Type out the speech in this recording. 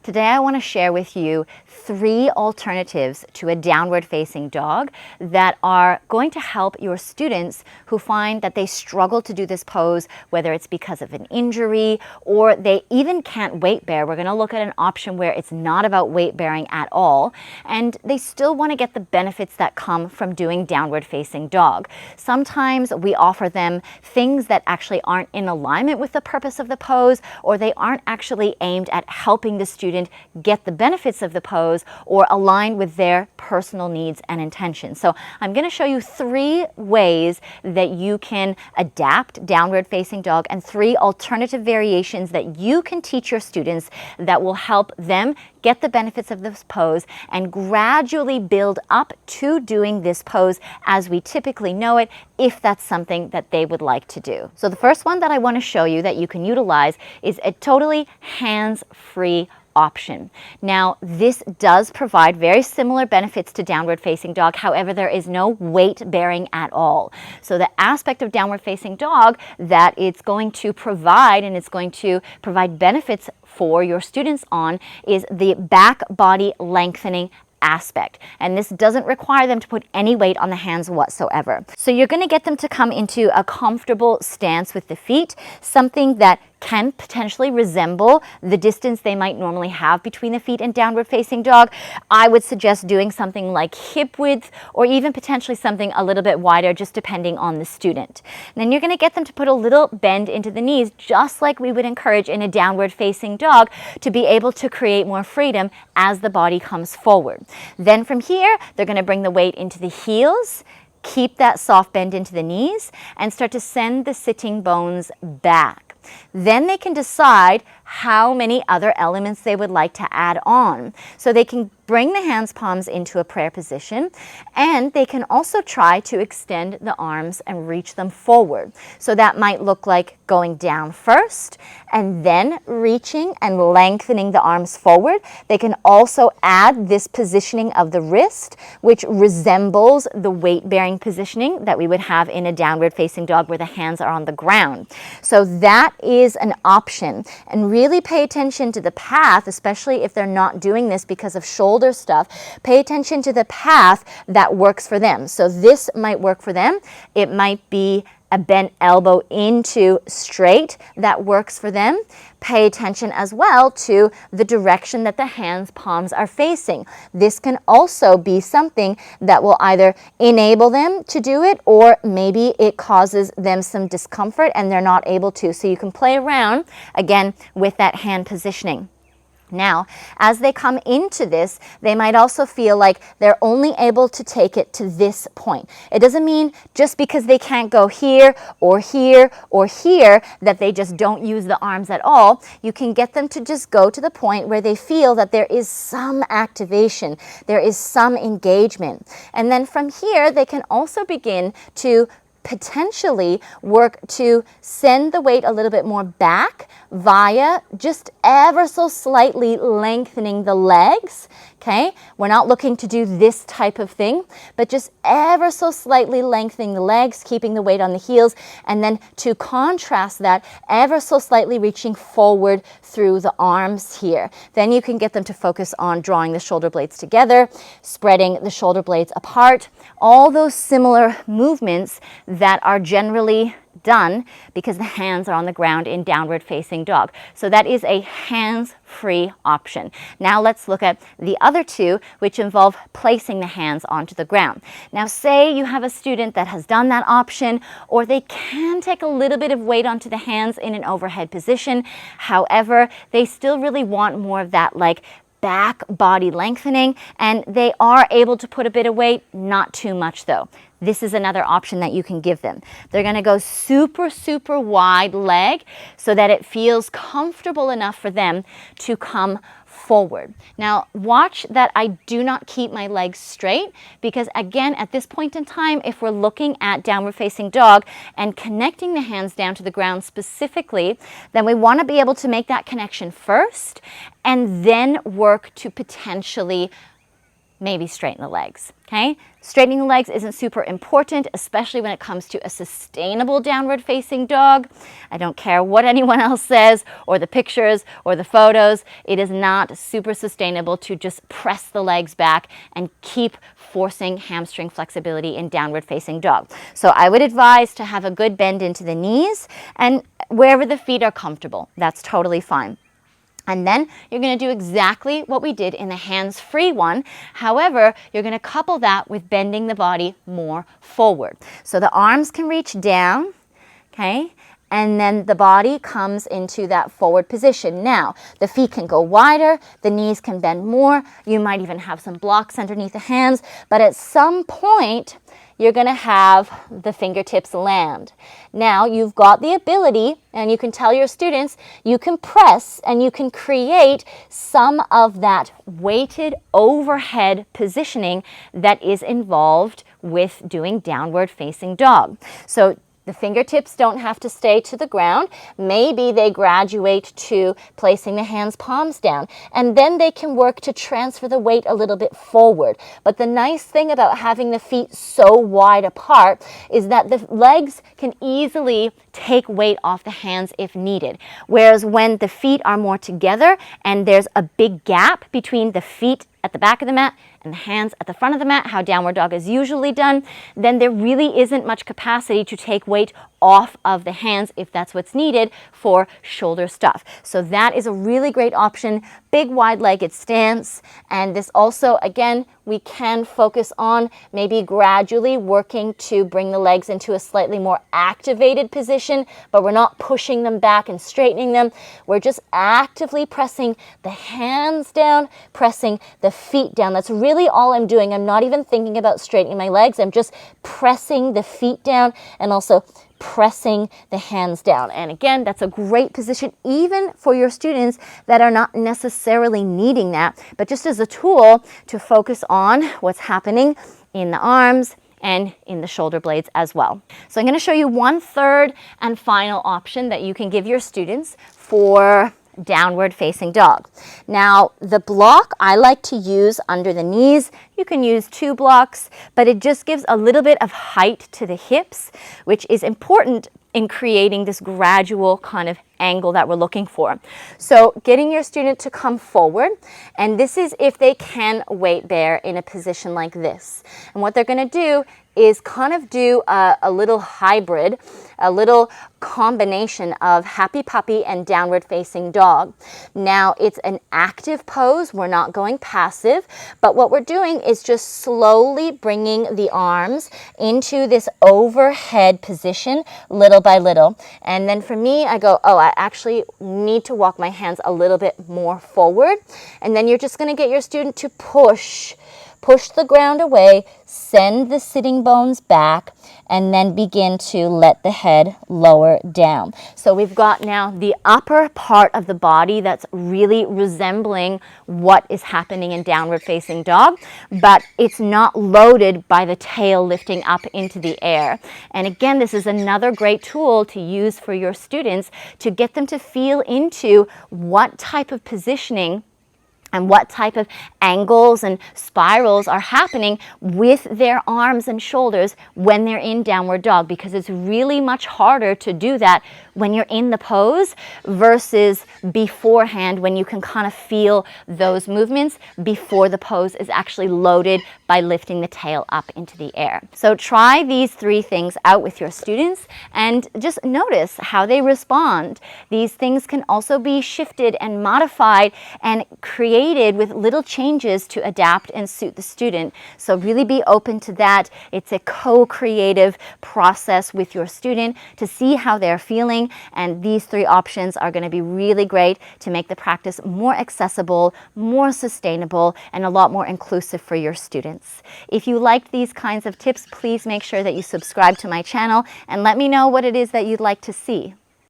Today I want to share with you 3 alternatives to a downward facing dog that are going to help your students who find that they struggle to do this pose, whether it's because of an injury or they even can't weight bear. We're going to look at an option where it's not about weight bearing at all, and they still want to get the benefits that come from doing downward facing dog. Sometimes we offer them things that actually aren't in alignment with the purpose of the pose, or they aren't actually aimed at helping the student get the benefits of the pose or align with their personal needs and intentions. So I'm going to show you 3 ways that you can adapt downward facing dog and 3 alternative variations that you can teach your students that will help them get the benefits of this pose and gradually build up to doing this pose as we typically know it, if that's something that they would like to do. So the first one that I want to show you that you can utilize is a totally hands-free option. Now, this does provide very similar benefits to downward facing dog. However, there is no weight bearing at all. So the aspect of downward facing dog that it's going to provide, and it's going to provide benefits for your students on, is the back body lengthening aspect. And this doesn't require them to put any weight on the hands whatsoever. So you're going to get them to come into a comfortable stance with the feet, something that can potentially resemble the distance they might normally have between the feet in downward facing dog. I would suggest doing something like hip width, or even potentially something a little bit wider, just depending on the student. And then you're going to get them to put a little bend into the knees, just like we would encourage in a downward facing dog, to be able to create more freedom as the body comes forward. Then from here, they're going to bring the weight into the heels, keep that soft bend into the knees, and start to send the sitting bones back. Then they can decide how many other elements they would like to add on. So they can bring the hands palms into a prayer position, and they can also try to extend the arms and reach them forward. So that might look like going down first and then reaching and lengthening the arms forward. They can also add this positioning of the wrist, which resembles the weight-bearing positioning that we would have in a downward facing dog where the hands are on the ground. So that is an option, and really pay attention to the path, especially if they're not doing this because of shoulder stuff. Pay attention to the path that works for them. So this might work for them. It might be a bent elbow into straight that works for them. Pay attention as well to the direction that the hands palms are facing. This can also be something that will either enable them to do it, or maybe it causes them some discomfort and they're not able to. So you can play around again with that hand positioning. Now, as they come into this, they might also feel like they're only able to take it to this point. It doesn't mean just because they can't go here or here or here that they just don't use the arms at all. You can get them to just go to the point where they feel that there is some activation, there is some engagement. And then from here, they can also begin to potentially work to send the weight a little bit more back via just ever so slightly lengthening the legs. Okay, we're not looking to do this type of thing, but just ever so slightly lengthening the legs, keeping the weight on the heels, and then to contrast that, ever so slightly reaching forward through the arms here. Then you can get them to focus on drawing the shoulder blades together, spreading the shoulder blades apart, all those similar movements that are generally done because the hands are on the ground in downward facing dog. So that is a hands-free option. Now let's look at the other 2, which involve placing the hands onto the ground. Now say you have a student that has done that option, or they can take a little bit of weight onto the hands in an overhead position. However, they still really want more of that like back body lengthening, and they are able to put a bit of weight, not too much though. This is another option that you can give them. They're going to go super, super wide leg so that it feels comfortable enough for them to come forward. Now watch that I do not keep my legs straight, because again, at this point in time, if we're looking at downward facing dog and connecting the hands down to the ground specifically, then we want to be able to make that connection first and then work to potentially maybe straighten the legs, okay? Straightening the legs isn't super important, especially when it comes to a sustainable downward facing dog. I don't care what anyone else says or the pictures or the photos. It is not super sustainable to just press the legs back and keep forcing hamstring flexibility in downward facing dog. So I would advise to have a good bend into the knees and wherever the feet are comfortable. That's totally fine. And then you're going to do exactly what we did in the hands-free one. However, you're going to couple that with bending the body more forward. So the arms can reach down, okay? And then the body comes into that forward position. Now, the feet can go wider, the knees can bend more, you might even have some blocks underneath the hands, but at some point, you're going to have the fingertips land. Now, you've got the ability, and you can tell your students, you can press and you can create some of that weighted overhead positioning that is involved with doing downward facing dog. So the fingertips don't have to stay to the ground. Maybe they graduate to placing the hands palms down, and then they can work to transfer the weight a little bit forward. But the nice thing about having the feet so wide apart is that the legs can easily take weight off the hands if needed. Whereas when the feet are more together and there's a big gap between the feet at the back of the mat and the hands at the front of the mat, how downward dog is usually done, then there really isn't much capacity to take weight off of the hands if that's what's needed for shoulder stuff. So that is a really great option. Big wide-legged stance, and this also, again, we can focus on maybe gradually working to bring the legs into a slightly more activated position, but we're not pushing them back and straightening them. We're just actively pressing the hands down, pressing the feet down. That's really all I'm doing. I'm not even thinking about straightening my legs. I'm just pressing the feet down and also pressing the hands down. And again, that's a great position even for your students that are not necessarily needing that, but just as a tool to focus on what's happening in the arms and in the shoulder blades as well. So I'm going to show you one third and final option that you can give your students for downward facing dog. Now, the block I like to use under the knees. You can use 2 blocks, but it just gives a little bit of height to the hips, which is important in creating this gradual kind of angle that we're looking for. So getting your student to come forward, and this is if they can weight bear in a position like this. And what they're going to do is kind of do a little hybrid, a little combination of happy puppy and downward facing dog. Now, it's an active pose. We're not going passive, but what we're doing is just slowly bringing the arms into this overhead position little by little. And then for me, I go, oh, I actually need to walk my hands a little bit more forward. And then you're just going to get your student to push the ground away, send the sitting bones back, and then begin to let the head lower down. So we've got now the upper part of the body that's really resembling what is happening in downward facing dog, but it's not loaded by the tail lifting up into the air. And again, this is another great tool to use for your students to get them to feel into what type of positioning and what type of angles and spirals are happening with their arms and shoulders when they're in downward dog, because it's really much harder to do that when you're in the pose versus beforehand, when you can kind of feel those movements before the pose is actually loaded by lifting the tail up into the air. So try these 3 things out with your students and just notice how they respond. These things can also be shifted and modified and created with little changes to adapt and suit the student. So really be open to that. It's a co-creative process with your student to see how they're feeling, and these 3 options are going to be really great to make the practice more accessible, more sustainable, and a lot more inclusive for your students. If you liked these kinds of tips, please make sure that you subscribe to my channel and let me know what it is that you'd like to see.